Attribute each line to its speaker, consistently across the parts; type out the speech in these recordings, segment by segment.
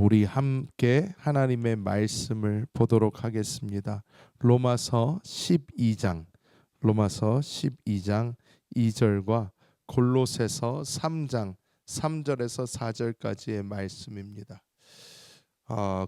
Speaker 1: 우리 함께 하나님의 말씀을 보도록 하겠습니다. 로마서 12장 2절과 골로새서 3장 3절에서 4절까지의 말씀입니다.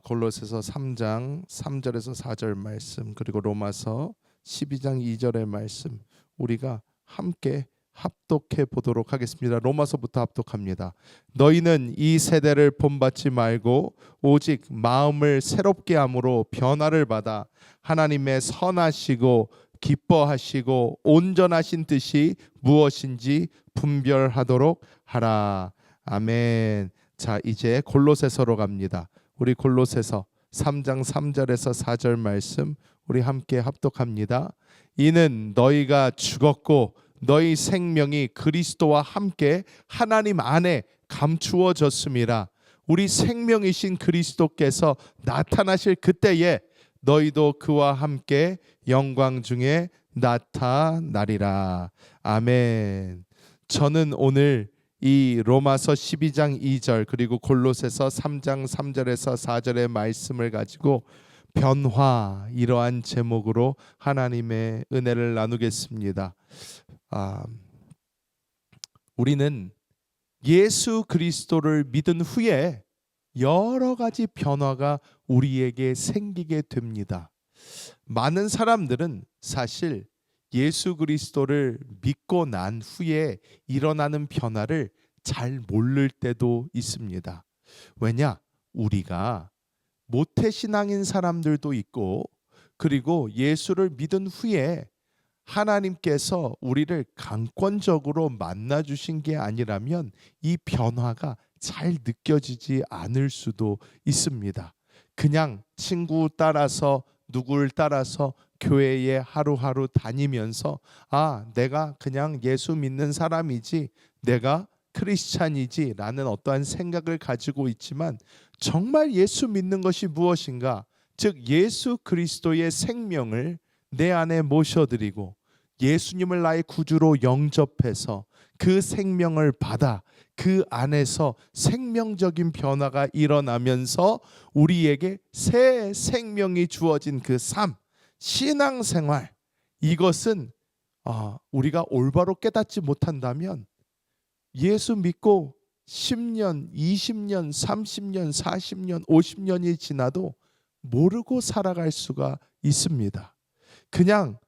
Speaker 1: 골로새서 3장 3절에서 4절 말씀, 그리고 로마서 12장 2절의 말씀, 우리가 함께 합독해 보도록 하겠습니다. 로마서부터 합독합니다. 너희는 이 세대를 본받지 말고 오직 마음을 새롭게 함으로 변화를 받아 하나님의 선하시고 기뻐하시고 온전하신 뜻이 무엇인지 분별하도록 하라. 아멘. 자, 이제 골로새서로 갑니다. 우리 골로새서 3장 3절에서 4절 말씀 우리 함께 합독합니다. 이는 너희가 죽었고 너희 생명이 그리스도와 함께 하나님 안에 감추어졌음이라. 우리 생명이신 그리스도께서 나타나실 그때에 너희도 그와 함께 영광 중에 나타나리라. 아멘. 저는 오늘 이 로마서 12장 2절 그리고 골로새서 3장 3절에서 4절의 말씀을 가지고 변화, 이러한 제목으로 하나님의 은혜를 나누겠습니다. 우리는 예수 그리스도를 믿은 후에 여러 가지 변화가 우리에게 생기게 됩니다. 많은 사람들은 사실 예수 그리스도를 믿고 난 후에 일어나는 변화를 잘 모를 때도 있습니다. 왜냐? 우리가 모태신앙인 사람들도 있고, 그리고 예수를 믿은 후에 하나님께서 우리를 강권적으로 만나주신 게 아니라면 이 변화가 잘 느껴지지 않을 수도 있습니다. 그냥 친구 따라서 누구를 따라서 교회에 하루하루 다니면서 내가 그냥 예수 믿는 사람이지, 내가 크리스찬이지 라는 어떠한 생각을 가지고 있지만, 정말 예수 믿는 것이 무엇인가, 즉 예수 그리스도의 생명을 내 안에 모셔드리고 예수님을 나의 구주로 영접해서 그 생명을 받아 그 안에서 생명적인 변화가 일어나면서 우리에게 새 생명이 주어진 그 삶, 신앙생활, 이것은 우리가 올바로 깨닫지 못한다면 예수 믿고 10년, 20년, 30년, 40년, 50년이 지나도 모르고 살아갈 수가 있습니다. 그냥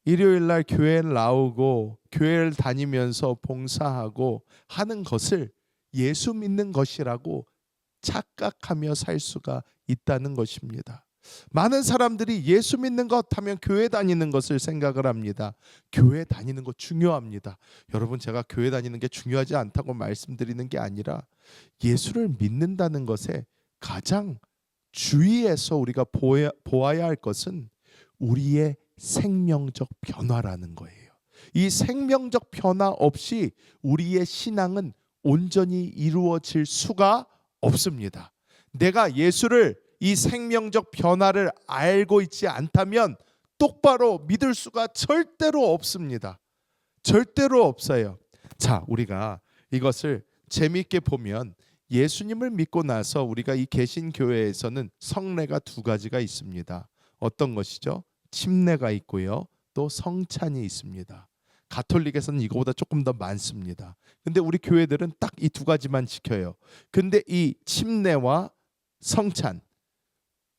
Speaker 1: 일요일 날 교회에 나오고 교회를 다니면서 봉사하고 하는 것을 예수 믿는 것이라고 착각하며 살 수가 있다는 것입니다. 많은 사람들이 예수 믿는 것 하면 교회 다니는 것을 생각을 합니다. 교회 다니는 것 중요합니다. 여러분, 제가 교회 다니는 게 중요하지 않다고 말씀드리는 게 아니라 예수를 믿는다는 것에 가장 주의해서 우리가 보아야 할 것은 우리의 생명적 변화라는 거예요. 이 생명적 변화 없이 우리의 신앙은 온전히 이루어질 수가 없습니다. 내가 예수를, 이 생명적 변화를 알고 있지 않다면 똑바로 믿을 수가 절대로 없습니다. 절대로 없어요. 자, 우리가 이것을 재미있게 보면 예수님을 믿고 나서 우리가 이 개신교회에서는 성례가 두 가지가 있습니다. 어떤 것이죠? 침례가 있고요, 또 성찬이 있습니다. 가톨릭에서는 이거보다 조금 더 많습니다. 근데 우리 교회들은 딱 이 두 가지만 지켜요. 근데 이 침례와 성찬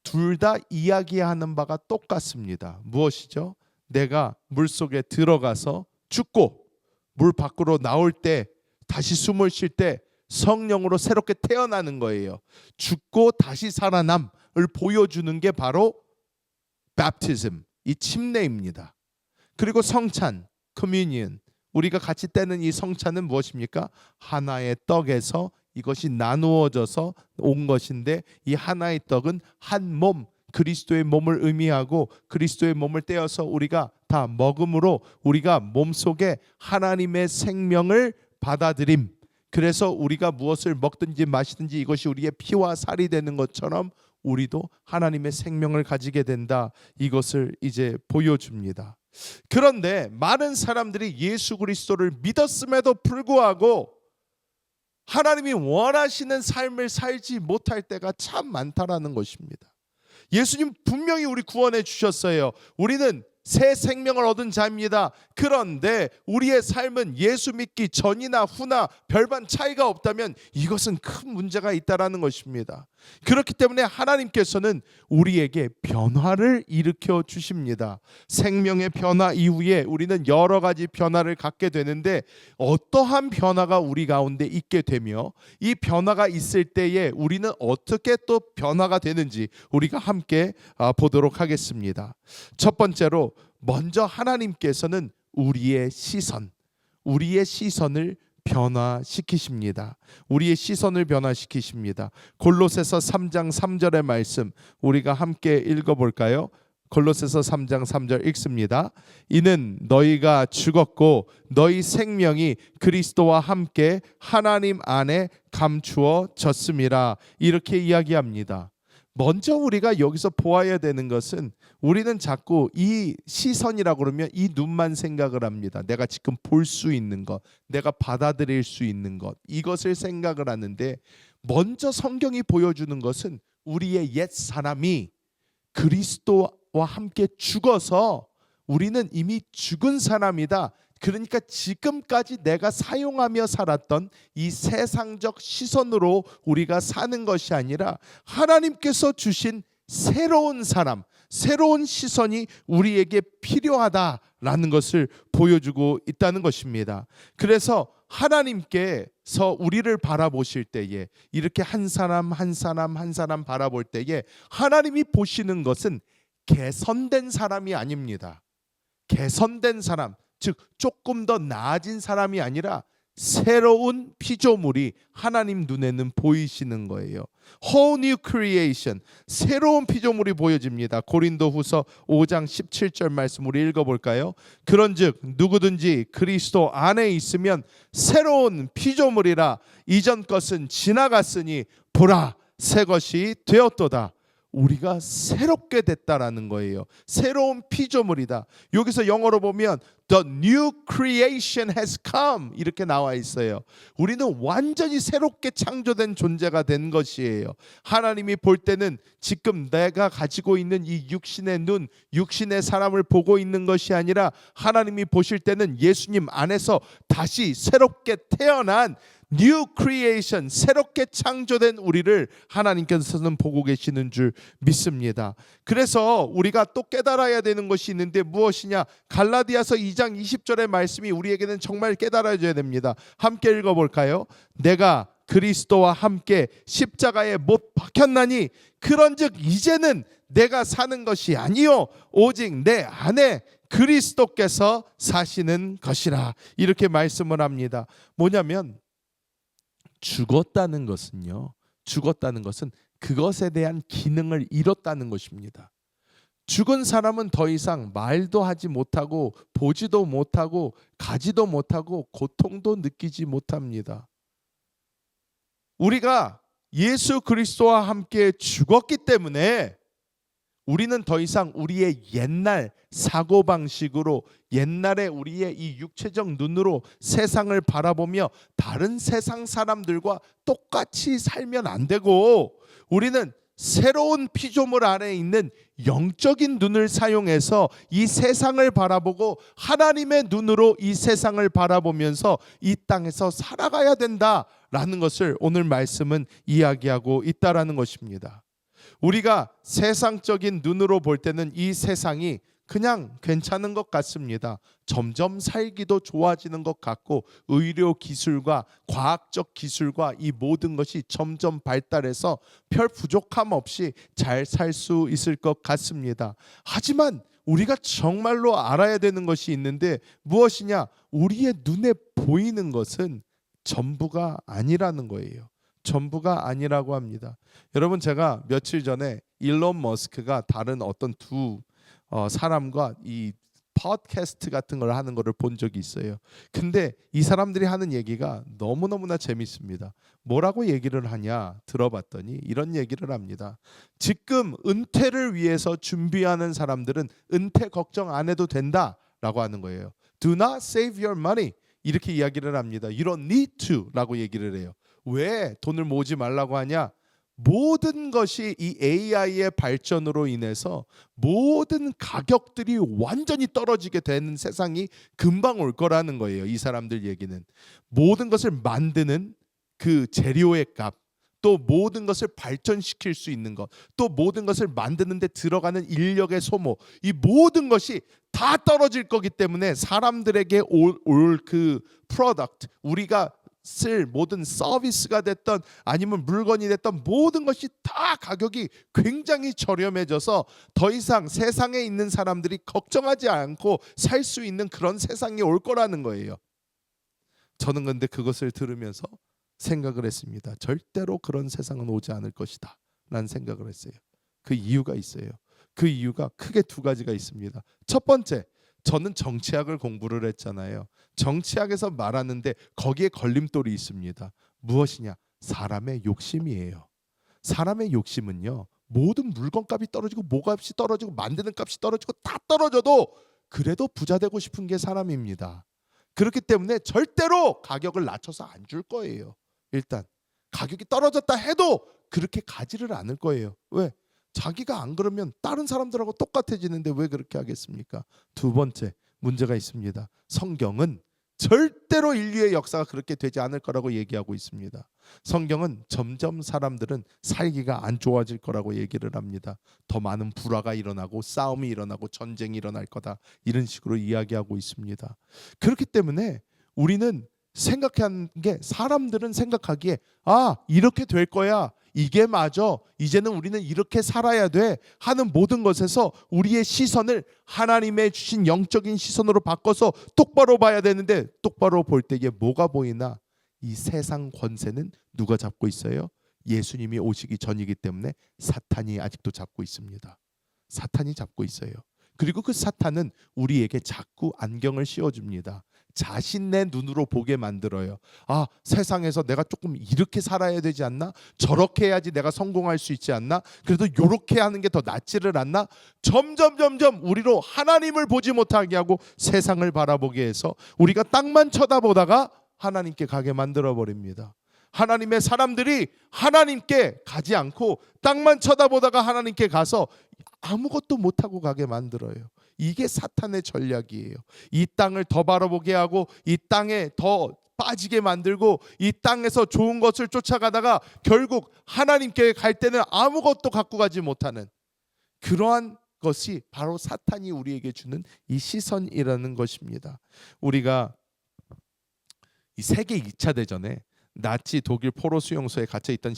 Speaker 1: 둘 다 이야기하는 바가 똑같습니다. 무엇이죠? 내가 물속에 들어가서 죽고 물 밖으로 나올 때, 다시 숨을 쉴 때 성령으로 새롭게 태어나는 거예요. 죽고 다시 살아남을 보여주는 게 바로 baptism, 이 침례입니다. 그리고 성찬, communion, 우리가 같이 떼는 이 성찬은 무엇입니까? 하나의 떡에서 이것이 나누어져서 온 것인데, 이 하나의 떡은 한 몸, 그리스도의 몸을 의미하고 그리스도의 몸을 떼어서 우리가 다 먹음으로 우리가 몸속에 하나님의 생명을 받아들임. 그래서 우리가 무엇을 먹든지 마시든지 이것이 우리의 피와 살이 되는 것처럼 우리도 하나님의 생명을 가지게 된다. 이것을 이제 보여줍니다. 그런데 많은 사람들이 예수 그리스도를 믿었음에도 불구하고 하나님이 원하시는 삶을 살지 못할 때가 참 많다라는 것입니다. 예수님 분명히 우리 구원해 주셨어요. 우리는 새 생명을 얻은 자입니다. 그런데 우리의 삶은 예수 믿기 전이나 후나 별반 차이가 없다면 이것은 큰 문제가 있다라는 것입니다. 그렇기 때문에 하나님께서는 우리에게 변화를 일으켜 주십니다. 생명의 변화 이후에 우리는 여러 가지 변화를 갖게 되는데, 어떠한 변화가 우리 가운데 있게 되며 이 변화가 있을 때에 우리는 어떻게 또 변화가 되는지 우리가 함께 보도록 하겠습니다. 첫 번째로, 먼저 하나님께서는 우리의 시선을 변화시키십니다. 우리의 시선을 변화시키십니다. 골로새서 3장 3절의 말씀 우리가 함께 읽어볼까요? 골로새서 3장 3절 읽습니다. 이는 너희가 죽었고 너희 생명이 그리스도와 함께 하나님 안에 감추어졌음이라. 이렇게 이야기합니다. 먼저 우리가 여기서 보아야 되는 것은, 우리는 자꾸 이 시선이라고 그러면 이 눈만 생각을 합니다. 내가 지금 볼 수 있는 것, 내가 받아들일 수 있는 것, 이것을 생각을 하는데, 먼저 성경이 보여주는 것은 우리의 옛 사람이 그리스도와 함께 죽어서 우리는 이미 죽은 사람이다. 그러니까 지금까지 내가 사용하며 살았던 이 세상적 시선으로 우리가 사는 것이 아니라 하나님께서 주신 새로운 사람, 새로운 시선이 우리에게 필요하다라는 것을 보여주고 있다는 것입니다. 그래서 하나님께서 우리를 바라보실 때에, 이렇게 한 사람 한 사람 한 사람 바라볼 때에 하나님이 보시는 것은 개선된 사람이 아닙니다. 개선된 사람, 즉 조금 더 나아진 사람이 아니라 새로운 피조물이 하나님 눈에는 보이시는 거예요. Whole new creation, 새로운 피조물이 보여집니다. 고린도후서 5장 17절 말씀 우리 읽어볼까요? 그런즉 누구든지 그리스도 안에 있으면 새로운 피조물이라. 이전 것은 지나갔으니 보라 새 것이 되었도다. 우리가 새롭게 됐다라는 거예요. 새로운 피조물이다. 여기서 영어로 보면 The new creation has come 이렇게 나와 있어요. 우리는 완전히 새롭게 창조된 존재가 된 것이에요. 하나님이 볼 때는 지금 내가 가지고 있는 이 육신의 눈, 육신의 사람을 보고 있는 것이 아니라, 하나님이 보실 때는 예수님 안에서 다시 새롭게 태어난 New creation, 새롭게 창조된 우리를 하나님께서는 보고 계시는 줄 믿습니다. 그래서 우리가 또 깨달아야 되는 것이 있는데, 무엇이냐? 갈라디아서 2장 20절의 말씀이 우리에게는 정말 깨달아져야 됩니다. 함께 읽어볼까요? 내가 그리스도와 함께 십자가에 못 박혔나니 그런즉 이제는 내가 사는 것이 아니요 오직 내 안에 그리스도께서 사시는 것이라. 이렇게 말씀을 합니다. 뭐냐면, 죽었다는 것은요, 죽었다는 것은 그것에 대한 기능을 잃었다는 것입니다. 죽은 사람은 더 이상 말도 하지 못하고 보지도 못하고 가지도 못하고 고통도 느끼지 못합니다. 우리가 예수 그리스도와 함께 죽었기 때문에 우리는 더 이상 우리의 옛날 사고방식으로, 옛날에 우리의 이 육체적 눈으로 세상을 바라보며 다른 세상 사람들과 똑같이 살면 안 되고, 우리는 새로운 피조물 안에 있는 영적인 눈을 사용해서 이 세상을 바라보고 하나님의 눈으로 이 세상을 바라보면서 이 땅에서 살아가야 된다라는 것을 오늘 말씀은 이야기하고 있다라는 것입니다. 우리가 세상적인 눈으로 볼 때는 이 세상이 그냥 괜찮은 것 같습니다. 점점 살기도 좋아지는 것 같고, 의료 기술과 과학적 기술과 이 모든 것이 점점 발달해서 별 부족함 없이 잘 살 수 있을 것 같습니다. 하지만 우리가 정말로 알아야 되는 것이 있는데, 무엇이냐? 우리의 눈에 보이는 것은 전부가 아니라는 거예요. 전부가 아니라고 합니다. 여러분, 제가 며칠 전에 일론 머스크가 다른 어떤 두 사람과 이 팟캐스트 같은 걸 하는 거를 본 적이 있어요. 근데 이 사람들이 하는 얘기가 너무너무나 재밌습니다. 뭐라고 얘기를 하냐 들어봤더니 이런 얘기를 합니다. 지금 은퇴를 위해서 준비하는 사람들은 은퇴 걱정 안 해도 된다라고 하는 거예요. Do not save your money 이렇게 이야기를 합니다. You don't need to 라고 얘기를 해요. 왜 돈을 모으지 말라고 하냐? 모든 것이 이 AI의 발전으로 인해서 모든 가격들이 완전히 떨어지게 되는 세상이 금방 올 거라는 거예요. 이 사람들 얘기는 모든 것을 만드는 그 재료의 값, 또 모든 것을 발전시킬 수 있는 것, 또 모든 것을 만드는데 들어가는 인력의 소모, 이 모든 것이 다 떨어질 거기 때문에 사람들에게 올 그 프로덕트, 우리가 쓸 모든 서비스가 됐던 아니면 물건이 됐던 모든 것이 다 가격이 굉장히 저렴해져서 더 이상 세상에 있는 사람들이 걱정하지 않고 살 수 있는 그런 세상이 올 거라는 거예요. 저는 근데 그것을 들으면서 생각을 했습니다. 절대로 그런 세상은 오지 않을 것이다 라는 생각을 했어요. 그 이유가 있어요. 그 이유가 크게 두 가지가 있습니다. 첫 번째, 저는 정치학을 공부를 했잖아요. 정치학에서 말하는데 거기에 걸림돌이 있습니다. 무엇이냐? 사람의 욕심이에요. 사람의 욕심은요, 모든 물건값이 떨어지고 모값이 떨어지고 만드는 값이 떨어지고 다 떨어져도 그래도 부자 되고 싶은 게 사람입니다. 그렇기 때문에 절대로 가격을 낮춰서 안 줄 거예요. 일단 가격이 떨어졌다 해도 그렇게 가지를 않을 거예요. 왜? 자기가 안 그러면 다른 사람들하고 똑같아지는데 왜 그렇게 하겠습니까? 두 번째 문제가 있습니다. 성경은 절대로 인류의 역사가 그렇게 되지 않을 거라고 얘기하고 있습니다. 성경은 점점 사람들은 살기가 안 좋아질 거라고 얘기를 합니다. 더 많은 불화가 일어나고 싸움이 일어나고 전쟁이 일어날 거다, 이런 식으로 이야기하고 있습니다. 그렇기 때문에 우리는 생각한 게, 사람들은 생각하기에 이렇게 될 거야, 이게 맞아, 이제는 우리는 이렇게 살아야 돼 하는 모든 것에서 우리의 시선을 하나님의 주신 영적인 시선으로 바꿔서 똑바로 봐야 되는데, 똑바로 볼 때에 뭐가 보이나? 이 세상 권세는 누가 잡고 있어요? 예수님이 오시기 전이기 때문에 사탄이 아직도 잡고 있습니다. 사탄이 잡고 있어요. 그리고 그 사탄은 우리에게 자꾸 안경을 씌워줍니다. 자신의 눈으로 보게 만들어요. 세상에서 내가 조금 이렇게 살아야 되지 않나? 저렇게 해야지 내가 성공할 수 있지 않나? 그래도 이렇게 하는 게 더 낫지를 않나? 점점 우리로 하나님을 보지 못하게 하고 세상을 바라보게 해서 우리가 땅만 쳐다보다가 하나님께 가게 만들어 버립니다. 하나님의 사람들이 하나님께 가지 않고 땅만 쳐다보다가 하나님께 가서 아무것도 못하고 가게 만들어요. 이게 사탄의 전략이에요. 이 땅을 더 바라보게 하고 이 땅에 더 빠지게 만들고 이 땅에서 좋은 것을 쫓아가다가 결국 하나님께 갈 때는 아무것도 갖고 가지 못하는, 그러한 것이 바로 사탄이 우리에게 주는 이 시선이라는 것입니다. 우리가 이 세계 2차 대전에 나치 독일 포로 수용소에 갇혀 있던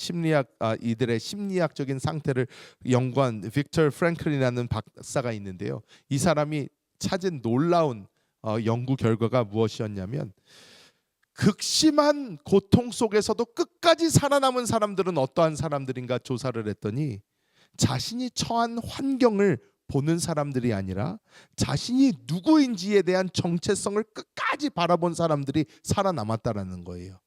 Speaker 1: 이들의 심리학적인 상태를 연구한 빅터 프랭클린이라는 박사가 있는데요. 이 사람이 찾은 놀라운 연구 결과가 무엇이었냐면, 극심한 고통 속에서도 끝까지 살아남은 사람들은 어떠한 사람들인가 조사를 했더니, 자신이 처한 환경을 보는 사람들이 아니라 자신이 누구인지에 대한 정체성을 끝까지 바라본 사람들이 살아남았다라는 거예요.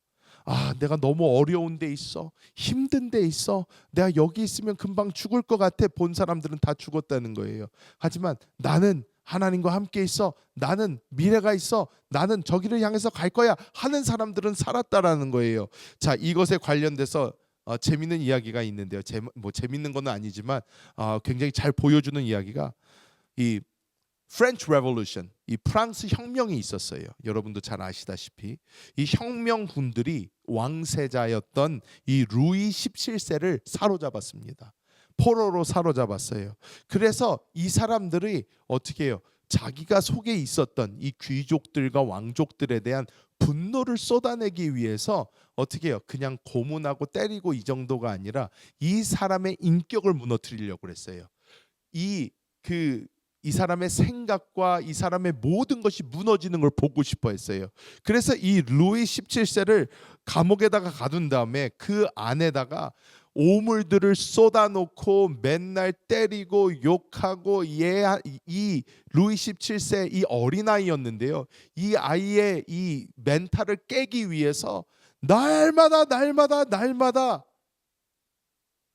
Speaker 1: 내가 너무 어려운 데 있어, 힘든 데 있어, 내가 여기 있으면 금방 죽을 것 같아 본 사람들은 다 죽었다는 거예요. 하지만 나는 하나님과 함께 있어, 나는 미래가 있어, 나는 저기를 향해서 갈 거야 하는 사람들은 살았다라는 거예요. 자, 이것에 관련돼서 재밌는 이야기가 있는데요. 재밌는 건 아니지만 굉장히 잘 보여주는 이야기가, 이 French Revolution, 이 프랑스 혁명이 있었어요. 여러분도 잘 아시다시피 이 혁명군들이 왕세자였던 이 루이 17세를 사로잡았습니다. 포로로 사로잡았어요. 그래서 이 사람들이 어떻게 해요? 자기가 속에 있었던 이 귀족들과 왕족들에 대한 분노를 쏟아내기 위해서 어떻게 해요? 그냥 고문하고 때리고 이 정도가 아니라 이 사람의 인격을 무너뜨리려고 했어요. 이 사람의 생각과 이 사람의 모든 것이 무너지는 걸 보고 싶어 했어요. 그래서 이 루이 17세를 감옥에다가 가둔 다음에 그 안에다가 오물들을 쏟아놓고 맨날 때리고 욕하고, 이 루이 17세 이 어린아이였는데요, 이 아이의 이 멘탈을 깨기 위해서 날마다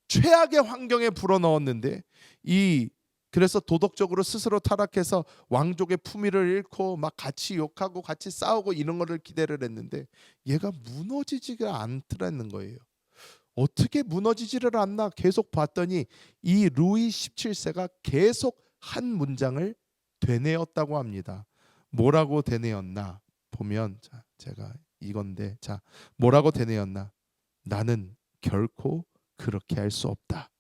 Speaker 1: 최악의 환경에 불어넣었는데, 이 그래서 도덕적으로 스스로 타락해서 왕족의 품위를 잃고 막 같이 욕하고 같이 싸우고 이런 거를 기대를 했는데 얘가 무너지지가 않더라는 거예요. 어떻게 무너지지를 않나 계속 봤더니 이 루이 17세가 계속 한 문장을 되뇌었다고 합니다. 뭐라고 되뇌었나 보면, 자, 제가 이건데, 자, 뭐라고 되뇌었나? 나는 결코 그렇게 할 수 없다.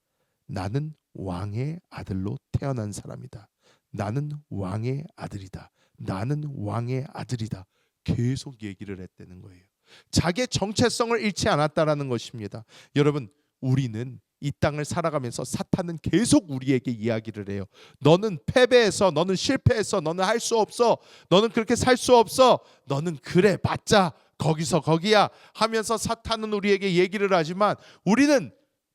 Speaker 1: 나는 왕의 아들로 태어난 사람이다. 나는 왕의 아들이다. 나는 왕의 아들이다. 계속 얘기를 했다는 거예요. 자기의 정체성을 잃지 않았다라는 것입니다. 여러분, 우리는 이 땅을 살아가면서 사탄은 계속 우리에게 이야기를 해요. 너는 패배해서, 너는 실패해서, 너는 할 수 없어, 너는 그렇게 살 수 없어, 너는 그래 봤자 거기서 거기야 하면서 사탄은 우리에게 얘기를 하지만 우리는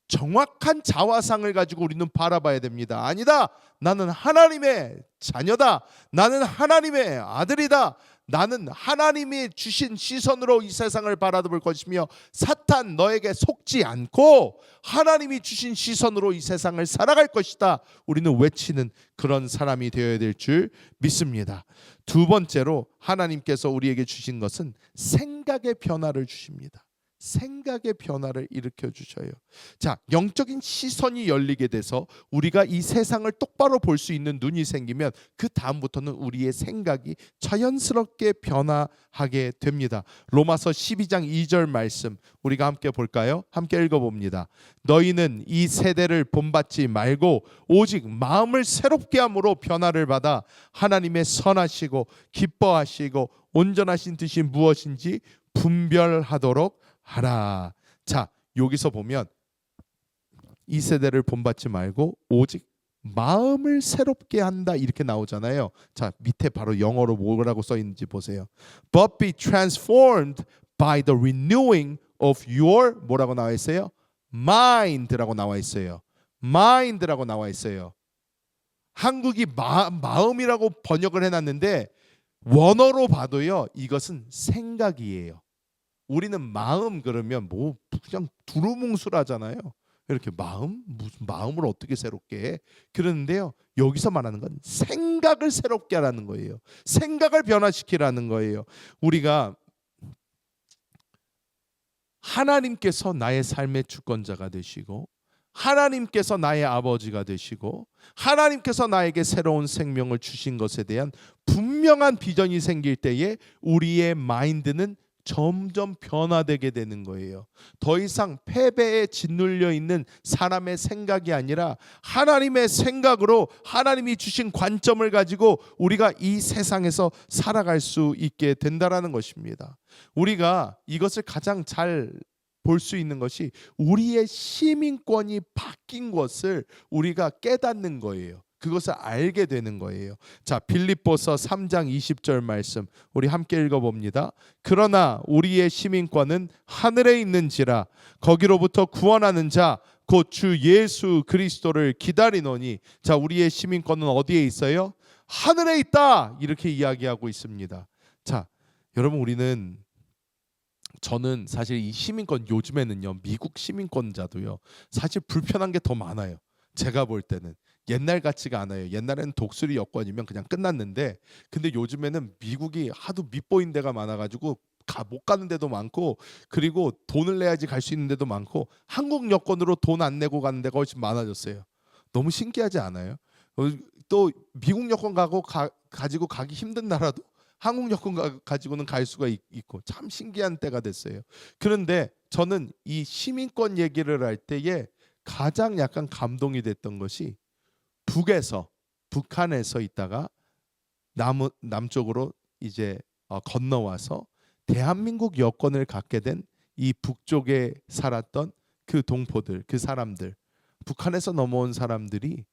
Speaker 1: 정확한 자화상을 가지고 우리는 바라봐야 됩니다. 아니다. 나는 하나님의 자녀다. 나는 하나님의 아들이다. 나는 하나님이 주신 시선으로 이 세상을 바라볼 것이며 사탄 너에게 속지 않고 하나님이 주신 시선으로 이 세상을 살아갈 것이다. 우리는 외치는 그런 사람이 되어야 될 줄 믿습니다. 두 번째로 하나님께서 우리에게 주신 것은 생각의 변화를 주십니다. 생각의 변화를 일으켜 주셔요. 자, 영적인 시선이 열리게 돼서 우리가 이 세상을 똑바로 볼 수 있는 눈이 생기면 그 다음부터는 우리의 생각이 자연스럽게 변화하게 됩니다. 로마서 12장 2절 말씀 우리가 함께 볼까요? 함께 읽어봅니다. 너희는 이 세대를 본받지 말고 오직 마음을 새롭게 함으로 변화를 받아 하나님의 선하시고 기뻐하시고 온전하신 뜻이 무엇인지 분별하도록 하라. 자, 여기서 보면 이 세대를 본받지 말고 오직 마음을 새롭게 한다 이렇게 나오잖아요. 자, 밑에 바로 영어로 뭐라고 써 있는지 보세요. But be transformed by the renewing of your 뭐라고 나와 있어요? mind라고 나와 있어요. mind라고 나와 있어요. 한국이 마음이라고 번역을 해놨는데 원어로 봐도요 이것은 생각이에요. 우리는 마음 그러면 뭐 그냥 두루뭉술하잖아요. 이렇게 마음? 무슨 마음을 어떻게 새롭게 해? 그러는데요. 여기서 말하는 건 생각을 새롭게 하라는 거예요. 생각을 변화시키라는 거예요. 우리가 하나님께서 나의 삶의 주권자가 되시고 하나님께서 나의 아버지가 되시고 하나님께서 나에게 새로운 생명을 주신 것에 대한 분명한 비전이 생길 때에 우리의 마인드는 점점 변화되게 되는 거예요. 더 이상 패배에 짓눌려 있는 사람의 생각이 아니라 하나님의 생각으로 하나님이 주신 관점을 가지고 우리가 이 세상에서 살아갈 수 있게 된다라는 것입니다. 우리가 이것을 가장 잘 볼 수 있는 것이 우리의 시민권이 바뀐 것을 우리가 깨닫는 거예요. 그것을 알게 되는 거예요. 자, 빌립보서 3장 20절 말씀 우리 함께 읽어봅니다. 그러나 우리의 시민권은 하늘에 있는지라 거기로부터 구원하는 자 곧 주 예수 그리스도를 기다리노니. 자, 우리의 시민권은 어디에 있어요? 하늘에 있다 이렇게 이야기하고 있습니다. 자, 여러분 저는 사실 이 시민권 요즘에는요 미국 시민권자도요 사실 불편한 게 더 많아요. 제가 볼 때는 옛날 같지가 않아요. 옛날에는 독수리 여권이면 그냥 끝났는데 근데 요즘에는 미국이 하도 밉보인 데가 많아가지고 못 가는 데도 많고 그리고 돈을 내야지 갈 수 있는 데도 많고 한국 여권으로 돈 안 내고 가는 데가 훨씬 많아졌어요. 너무 신기하지 않아요? 또 미국 여권 가지고 가기 힘든 나라도 한국 여권 가지고는 갈 수가 있고 참 신기한 때가 됐어요. 그런데 저는 이 시민권 얘기를 할 때에 가장 약간 감동이 됐던 것이 북한에서 있다가 남쪽으로 이제 건너와서 대한민국 여권을 갖게 된 이 북쪽에 살았던 그 동포들, 그 사람들, 북한에서 넘어온 사람들이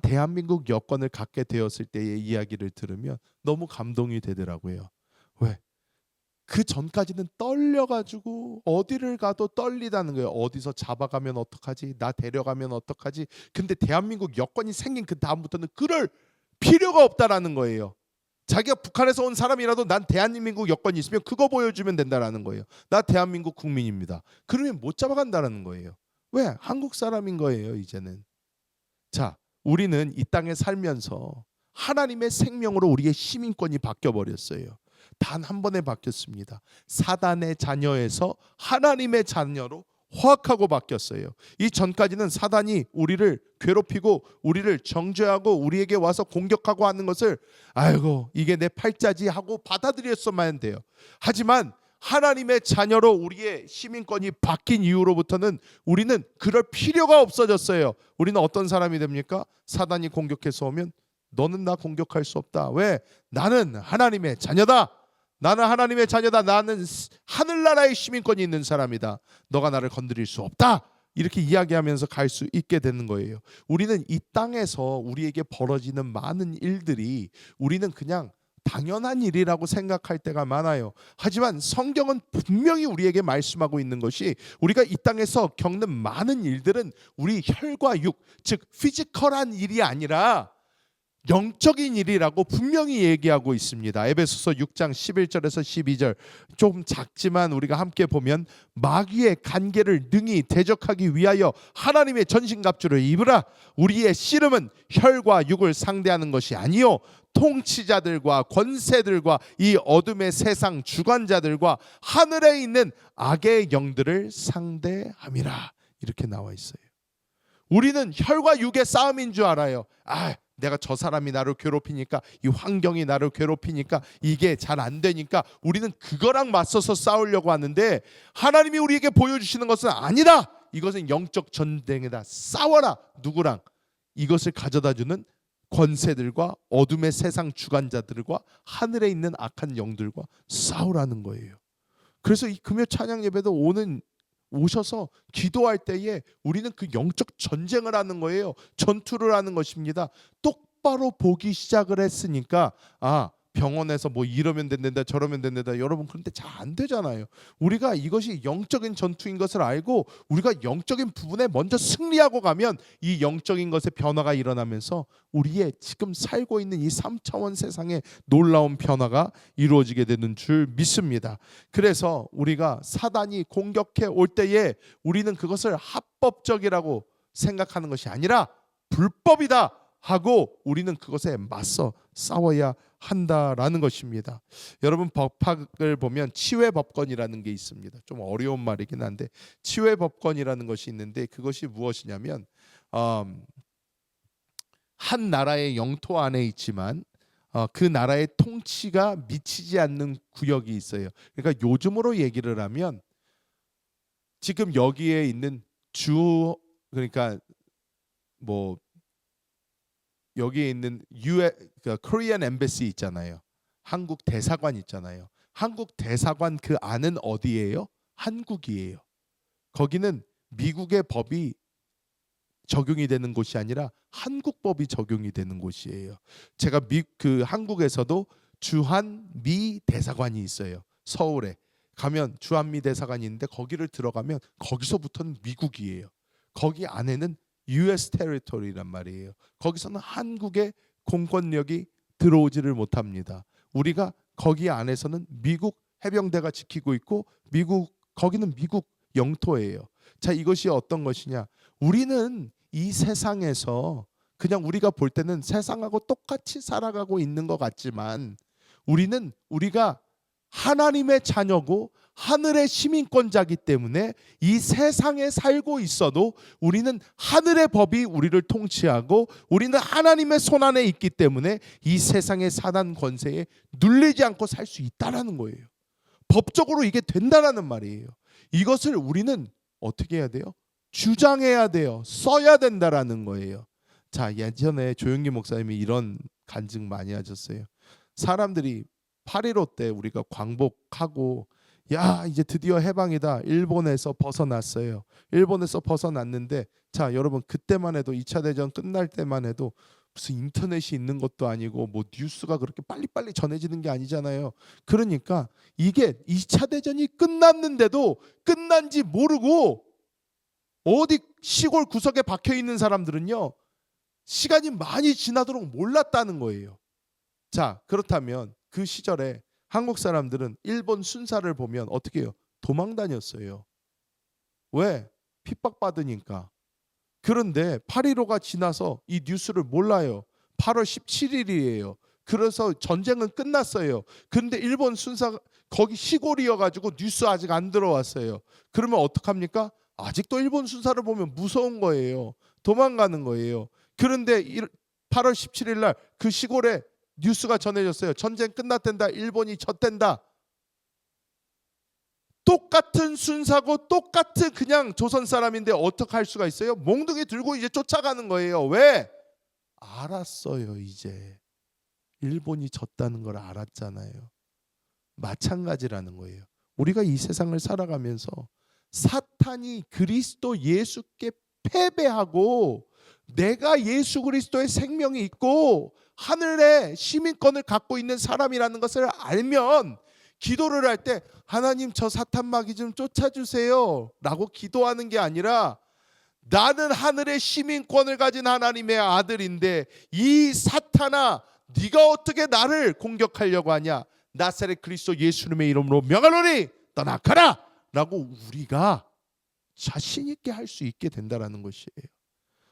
Speaker 1: 대한민국 여권을 갖게 되었을 때의 이야기를 들으면 너무 감동이 되더라고요. 왜? 그 전까지는 떨려가지고 어디를 가도 떨리다는 거예요. 어디서 잡아가면 어떡하지? 나 데려가면 어떡하지? 근데 대한민국 여권이 생긴 그 다음부터는 그럴 필요가 없다라는 거예요. 자기가 북한에서 온 사람이라도 난 대한민국 여권이 있으면 그거 보여주면 된다라는 거예요. 나 대한민국 국민입니다. 그러면 못 잡아간다라는 거예요. 왜? 한국 사람인 거예요 이제는. 자, 우리는 이 땅에 살면서 하나님의 생명으로 우리의 시민권이 바뀌어 버렸어요. 단 한 번에 바뀌었습니다. 사단의 자녀에서 하나님의 자녀로 허락하고 바뀌었어요. 이 전까지는 사단이 우리를 괴롭히고 우리를 정죄하고 우리에게 와서 공격하고 하는 것을 아이고 이게 내 팔자지 하고 받아들였어만 돼요. 하지만 하나님의 자녀로 우리의 시민권이 바뀐 이후로부터는 우리는 그럴 필요가 없어졌어요. 우리는 어떤 사람이 됩니까? 사단이 공격해서 오면 너는 나 공격할 수 없다. 왜? 나는 하나님의 자녀다. 나는 하나님의 자녀다. 나는 하늘나라의 시민권이 있는 사람이다. 너가 나를 건드릴 수 없다. 이렇게 이야기하면서 갈 수 있게 되는 거예요. 우리는 이 땅에서 우리에게 벌어지는 많은 일들이 우리는 그냥 당연한 일이라고 생각할 때가 많아요. 하지만 성경은 분명히 우리에게 말씀하고 있는 것이 우리가 이 땅에서 겪는 많은 일들은 우리 혈과 육, 즉 피지컬한 일이 아니라 영적인 일이라고 분명히 얘기하고 있습니다. 에베소서 6장 11절에서 12절 좀 작지만 우리가 함께 보면 마귀의 간계를 능히 대적하기 위하여 하나님의 전신갑주를 입으라. 우리의 씨름은 혈과 육을 상대하는 것이 아니요 통치자들과 권세들과 이 어둠의 세상 주관자들과 하늘에 있는 악의 영들을 상대함이라. 이렇게 나와 있어요. 우리는 혈과 육의 싸움인 줄 알아요. 내가 저 사람이 나를 괴롭히니까 이 환경이 나를 괴롭히니까 이게 잘 안 되니까 우리는 그거랑 맞서서 싸우려고 하는데 하나님이 우리에게 보여주시는 것은 아니다. 이것은 영적 전쟁이다. 싸워라. 누구랑? 이것을 가져다주는 권세들과 어둠의 세상 주관자들과 하늘에 있는 악한 영들과 싸우라는 거예요. 그래서 이 금요 찬양 예배도 오셔서 기도할 때에 우리는 그 영적 전쟁을 하는 거예요. 전투를 하는 것입니다. 똑바로 보기 시작을 했으니까 병원에서 뭐 이러면 된다 저러면 된다 여러분 그런데 잘 안 되잖아요. 우리가 이것이 영적인 전투인 것을 알고 우리가 영적인 부분에 먼저 승리하고 가면 이 영적인 것의 변화가 일어나면서 우리의 지금 살고 있는 이 3차원 세상에 놀라운 변화가 이루어지게 되는 줄 믿습니다. 그래서 우리가 사단이 공격해 올 때에 우리는 그것을 합법적이라고 생각하는 것이 아니라 불법이다 하고 우리는 그것에 맞서 싸워야 한다라는 것입니다. 여러분 법학을 보면 치외법권이라는 게 있습니다. 좀 어려운 말이긴 한데 치외법권이라는 것이 있는데 그것이 무엇이냐면 한 나라의 영토 안에 있지만 그 나라의 통치가 미치지 않는 구역이 있어요. 그러니까 요즘으로 얘기를 하면 지금 여기에 있는 그러니까 뭐 여기에 있는 코리안 엠베시 있잖아요. 한국 대사관 있잖아요. 한국 대사관 그 안은 어디예요? 한국이에요. 거기는 미국의 법이 적용이 되는 곳이 아니라 한국 법이 적용이 되는 곳이에요. 제가 한국에서도 주한미 대사관이 있어요. 서울에 가면 주한미 대사관이 있는데 거기를 들어가면 거기서부터는 미국이에요. 거기 안에는 US 테리토리란 말이에요. 거기서는 한국의 공권력이 들어오지를 못합니다. 우리가 거기 안에서는 미국 해병대가 지키고 있고 거기는 미국 영토예요. 자, 이것이 어떤 것이냐? 우리는 이 세상에서 그냥 우리가 볼 때는 세상하고 똑같이 살아가고 있는 것 같지만 우리가 하나님의 자녀고 하늘의 시민권자이기 때문에 이 세상에 살고 있어도 우리는 하늘의 법이 우리를 통치하고 우리는 하나님의 손안에 있기 때문에 이 세상의 사단 권세에 눌리지 않고 살 수 있다라는 거예요. 법적으로 이게 된다라는 말이에요. 이것을 우리는 어떻게 해야 돼요? 주장해야 돼요. 써야 된다라는 거예요. 자, 예전에 조용기 목사님이 이런 간증 많이 하셨어요. 사람들이 8.15 때 우리가 광복하고 이제 드디어 해방이다. 일본에서 벗어났어요. 일본에서 벗어났는데 자, 여러분 그때만 해도 2차 대전 끝날 때만 해도 무슨 인터넷이 있는 것도 아니고 뭐 뉴스가 그렇게 빨리빨리 전해지는 게 아니잖아요. 그러니까 이게 2차 대전이 끝났는데도 끝난지 모르고 어디 시골 구석에 박혀 있는 사람들은요. 시간이 많이 지나도록 몰랐다는 거예요. 자, 그렇다면 그 시절에 한국 사람들은 일본 순사를 보면 어떻게 해요? 도망 다녔어요. 왜? 핍박받으니까. 그런데 8.15가 지나서 이 뉴스를 몰라요. 8월 17일이에요. 그래서 전쟁은 끝났어요. 그런데 일본 순사 거기 시골이어가지고 뉴스 아직 안 들어왔어요. 그러면 어떡합니까? 아직도 일본 순사를 보면 무서운 거예요. 도망가는 거예요. 그런데 8월 17일 날 그 시골에 뉴스가 전해졌어요. 전쟁 끝났댄다. 일본이 졌댄다. 똑같은 순사고 똑같은 그냥 조선 사람인데 어떻게 할 수가 있어요? 몽둥이 들고 이제 쫓아가는 거예요. 왜? 알았어요. 이제 일본이 졌다는 걸 알았잖아요. 마찬가지라는 거예요. 우리가 이 세상을 살아가면서 사탄이 그리스도 예수께 패배하고 내가 예수 그리스도의 생명이 있고 하늘의 시민권을 갖고 있는 사람이라는 것을 알면 기도를 할 때 하나님 저 사탄 마귀 좀 쫓아주세요 라고 기도하는 게 아니라 나는 하늘의 시민권을 가진 하나님의 아들인데 이 사탄아 네가 어떻게 나를 공격하려고 하냐. 나사렛 그리스도 예수님의 이름으로 명하노니 떠나가라 라고 우리가 자신 있게 할 수 있게 된다는 것이에요.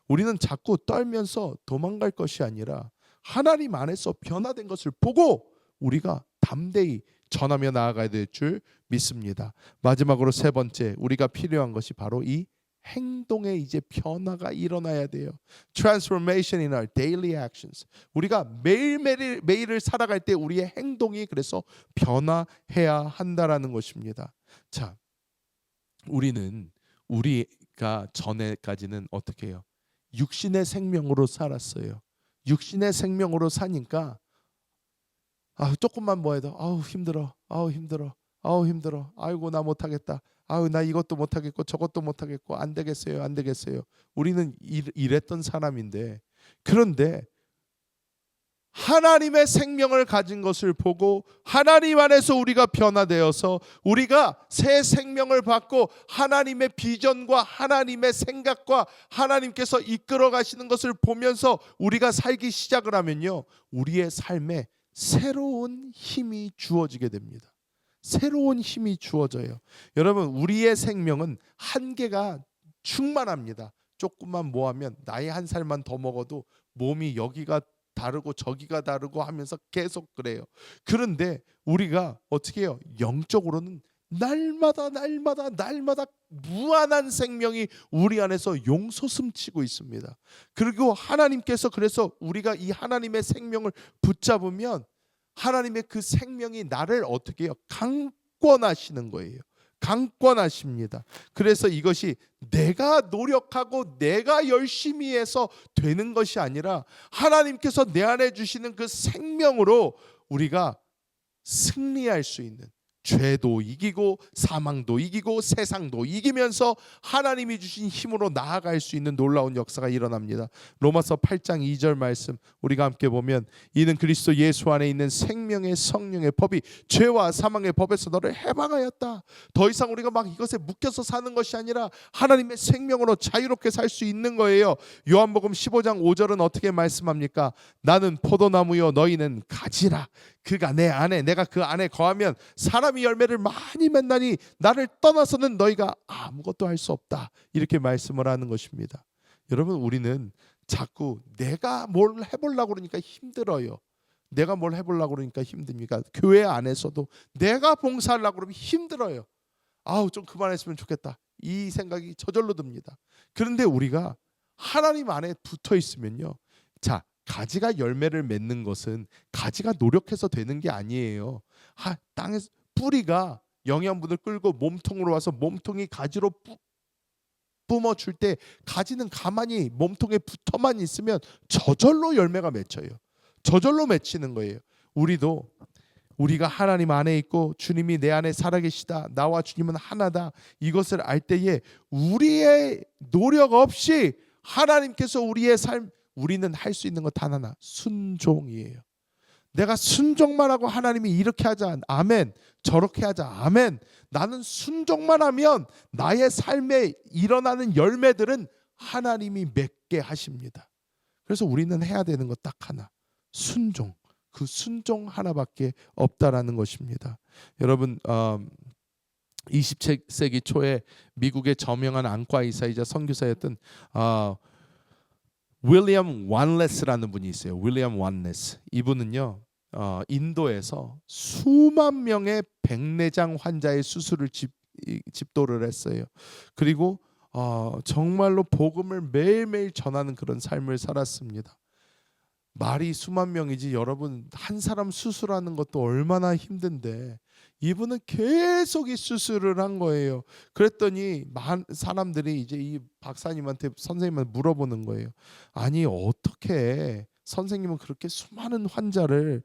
Speaker 1: 우리는 자꾸 떨면서 도망갈 것이 아니라 하나님 안에서 변화된 것을 보고 우리가 담대히 전하며 나아가야 될 줄 믿습니다. 마지막으로 세 번째 우리가 필요한 것이 바로 이 행동에 이제 변화가 일어나야 돼요. Transformation in our daily actions. 우리가 매일을 살아갈 때 우리의 행동이 그래서 변화해야 한다라는 것입니다. 자, 우리가 전에까지는 어떻게 해요? 육신의 생명으로 살았어요. 육신의 생명으로 사니까 조금만 뭐 해도 힘들어. 아이고 나 못하겠다. 나 이것도 못하겠고 저것도 못하겠고 안 되겠어요. 우리는 이랬던 사람인데 그런데 하나님의 생명을 가진 것을 보고 하나님 안에서 우리가 변화되어서 우리가 새 생명을 받고 하나님의 비전과 하나님의 생각과 하나님께서 이끌어 가시는 것을 보면서 우리가 살기 시작을 하면요 우리의 삶에 새로운 힘이 주어지게 됩니다. 새로운 힘이 주어져요. 여러분 우리의 생명은 한계가 충만합니다. 조금만 뭐하면 나이 한 살만 더 먹어도 몸이 여기가 다르고 저기가 다르고 하면서 계속 그래요. 그런데 우리가 어떻게 해요? 영적으로는 날마다 무한한 생명이 우리 안에서 용솟음치고 있습니다. 그리고 하나님께서 그래서 우리가 이 하나님의 생명을 붙잡으면 하나님의 그 생명이 나를 어떻게 해요? 강권하시는 거예요. 강권하십니다. 그래서 이것이 내가 노력하고 내가 열심히 해서 되는 것이 아니라 하나님께서 내 안에 주시는 그 생명으로 우리가 승리할 수 있는 죄도 이기고 사망도 이기고 세상도 이기면서 하나님이 주신 힘으로 나아갈 수 있는 놀라운 역사가 일어납니다. 로마서 8장 2절 말씀 우리가 함께 보면 이는 그리스도 예수 안에 있는 생명의 성령의 법이 죄와 사망의 법에서 너를 해방하였다. 더 이상 우리가 막 이것에 묶여서 사는 것이 아니라 하나님의 생명으로 자유롭게 살 수 있는 거예요. 요한복음 15장 5절은 어떻게 말씀합니까? 나는 포도나무요 너희는 가지라. 그가 내 안에 내가 그 안에 거하면 사람이 열매를 많이 맺나니 나를 떠나서는 너희가 아무것도 할 수 없다. 이렇게 말씀을 하는 것입니다. 여러분 우리는 자꾸 내가 뭘 해보려고 그러니까 힘들어요. 내가 뭘 해보려고 그러니까 힘듭니까? 교회 안에서도 내가 봉사하려고 그러면 힘들어요. 좀 그만했으면 좋겠다. 이 생각이 저절로 듭니다. 그런데 우리가 하나님 안에 붙어 있으면요. 자, 가지가 열매를 맺는 것은 가지가 노력해서 되는 게 아니에요. 땅에서 뿌리가 영양분을 끌고 몸통으로 와서 몸통이 가지로 뿜어줄 때 가지는 가만히 몸통에 붙어만 있으면 저절로 열매가 맺혀요. 저절로 맺히는 거예요. 우리가 하나님 안에 있고 주님이 내 안에 살아계시다. 나와 주님은 하나다. 이것을 알 때에 우리의 노력 없이 하나님께서 우리의 삶 우리는 할 수 있는 것 단 하나 순종이에요. 내가 순종만 하고 하나님이 이렇게 하자 아멘 저렇게 하자 아멘 나는 순종만 하면 나의 삶에 일어나는 열매들은 하나님이 맺게 하십니다. 그래서 우리는 해야 되는 것 딱 하나 순종. 그 순종 하나밖에 없다라는 것입니다. 여러분 20세기 초에 미국의 저명한 안과 의사이자 선교사였던 윌리엄 완레스라는 분이 있어요. 윌리엄 완레스. 이분은요, 인도에서 수만 명의 백내장 환자의 수술을 집도를 했어요. 그리고 정말로 복음을 매일매일 전하는 그런 삶을 살았습니다. 말이 수만 명이지 여러분, 한 사람 수술하는 것도 얼마나 힘든데 이분은 계속 이 수술을 한 거예요. 그랬더니 사람들이 이제 이 박사님한테, 선생님한테 물어보는 거예요. 아니, 어떻게 선생님은 그렇게 수많은 환자를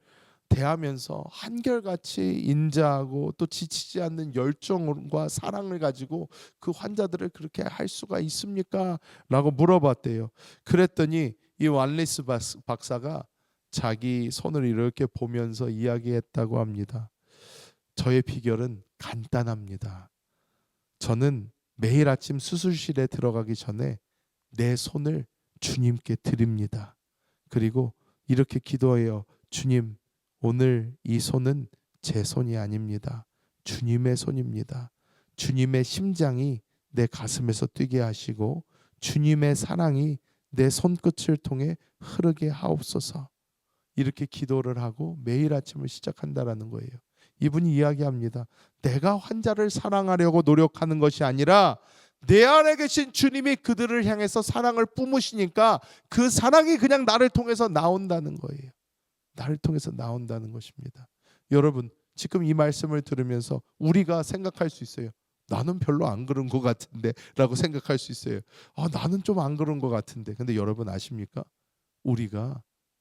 Speaker 1: 대하면서 한결같이 인자하고 또 지치지 않는 열정과 사랑을 가지고 그 환자들을 그렇게 할 수가 있습니까? 라고 물어봤대요. 그랬더니 이 완리스 박사가 자기 손을 이렇게 보면서 이야기했다고 합니다. 저의 비결은 간단합니다. 저는 매일 아침 수술실에 들어가기 전에 내 손을 주님께 드립니다. 그리고 이렇게 기도해요. 주님, 오늘 이 손은 제 손이 아닙니다. 주님의 손입니다. 주님의 심장이 내 가슴에서 뛰게 하시고 주님의 사랑이 내 손끝을 통해 흐르게 하옵소서. 이렇게 기도를 하고 매일 아침을 시작한다라는 거예요. 이분이 이야기합니다. 내가 환자를 사랑하려고 노력하는 것이 아니라 내 안에 계신 주님이 그들을 향해서 사랑을 뿜으시니까 그 사랑이 그냥 나를 통해서 나온다는 거예요. 나를 통해서 나온다는 것입니다. 여러분, 지금 이 말씀을 들으면서 우리가 생각할 수 있어요. 나는 별로 안 그런 것 같은데 라고 생각할 수 있어요. 나는 좀 안 그런 것 같은데. 근데 여러분 아십니까? 우리가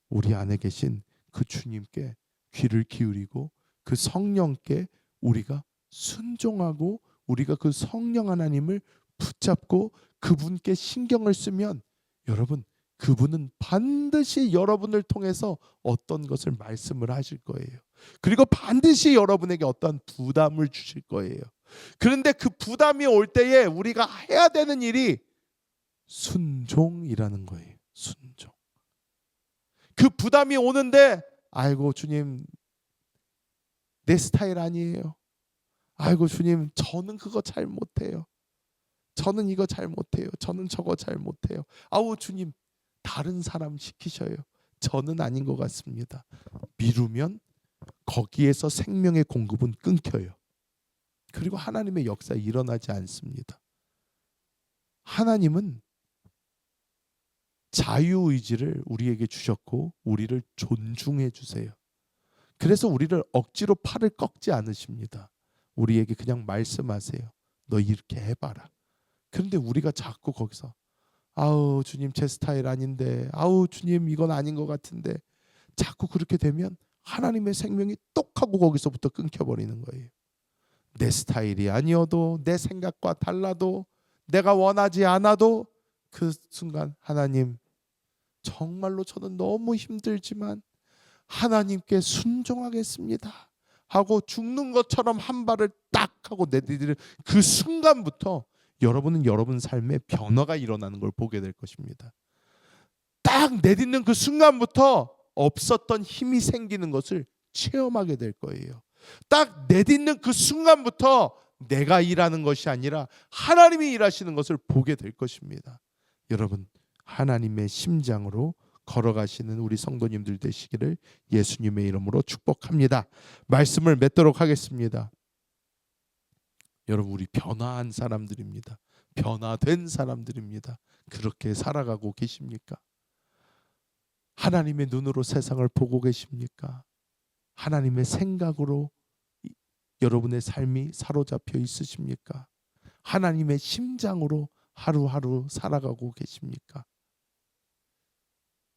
Speaker 1: 우리 안에 계신 그 주님께 귀를 기울이고 그 성령께 우리가 순종하고 우리가 그 성령 하나님을 붙잡고 그분께 신경을 쓰면 여러분, 그분은 반드시 여러분을 통해서 어떤 것을 말씀을 하실 거예요. 그리고 반드시 여러분에게 어떤 부담을 주실 거예요. 그런데 그 부담이 올 때에 우리가 해야 되는 일이 순종이라는 거예요. 순종. 그 부담이 오는데 아이고 주님, 내 스타일 아니에요. 아이고 주님, 저는 그거 잘 못해요. 저는 이거 잘 못해요. 저는 저거 잘 못해요. 아우 주님, 다른 사람 시키셔요. 저는 아닌 것 같습니다. 미루면 거기에서 생명의 공급은 끊겨요. 그리고 하나님의 역사 일어나지 않습니다. 하나님은 자유의지를 우리에게 주셨고 우리를 존중해 주세요. 그래서 우리를 억지로 팔을 꺾지 않으십니다. 우리에게 그냥 말씀하세요. 너 이렇게 해봐라. 그런데 우리가 자꾸 거기서 아우 주님, 제 스타일 아닌데, 아우 주님, 이건 아닌 것 같은데, 자꾸 그렇게 되면 하나님의 생명이 똑 하고 거기서부터 끊겨버리는 거예요. 내 스타일이 아니어도, 내 생각과 달라도, 내가 원하지 않아도 그 순간 하나님, 정말로 저는 너무 힘들지만 하나님께 순종하겠습니다 하고 죽는 것처럼 한 발을 딱 하고 내디디는 그 순간부터 여러분은 여러분 삶에 변화가 일어나는 걸 보게 될 것입니다. 딱 내딛는 그 순간부터 없었던 힘이 생기는 것을 체험하게 될 거예요. 딱 내딛는 그 순간부터 내가 일하는 것이 아니라 하나님이 일하시는 것을 보게 될 것입니다. 여러분, 하나님의 심장으로 걸어가시는 우리 성도님들 되시기를 예수님의 이름으로 축복합니다. 말씀을 맺도록 하겠습니다. 여러분, 우리 변화한 사람들입니다. 변화된 사람들입니다. 그렇게 살아가고 계십니까? 하나님의 눈으로 세상을 보고 계십니까? 하나님의 생각으로 여러분의 삶이 사로잡혀 있으십니까? 하나님의 심장으로 하루하루 살아가고 계십니까?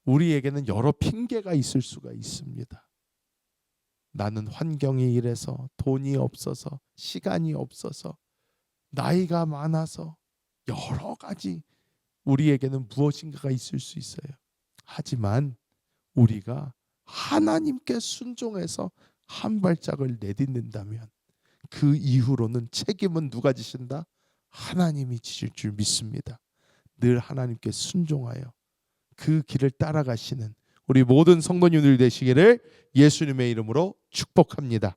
Speaker 1: 우리에게는 여러 핑계가 있을 수가 있습니다. 나는 환경이 이래서, 돈이 없어서, 시간이 없어서, 나이가 많아서, 여러 가지 우리에게는 무엇인가가 있을 수 있어요. 하지만 우리가 하나님께 순종해서 한 발짝을 내딛는다면 그 이후로는 책임은 누가 지신다? 하나님이 지실 줄 믿습니다. 늘 하나님께 순종하여 그 길을 따라가시는 우리 모든 성도님들 되시기를 예수님의 이름으로 축복합니다.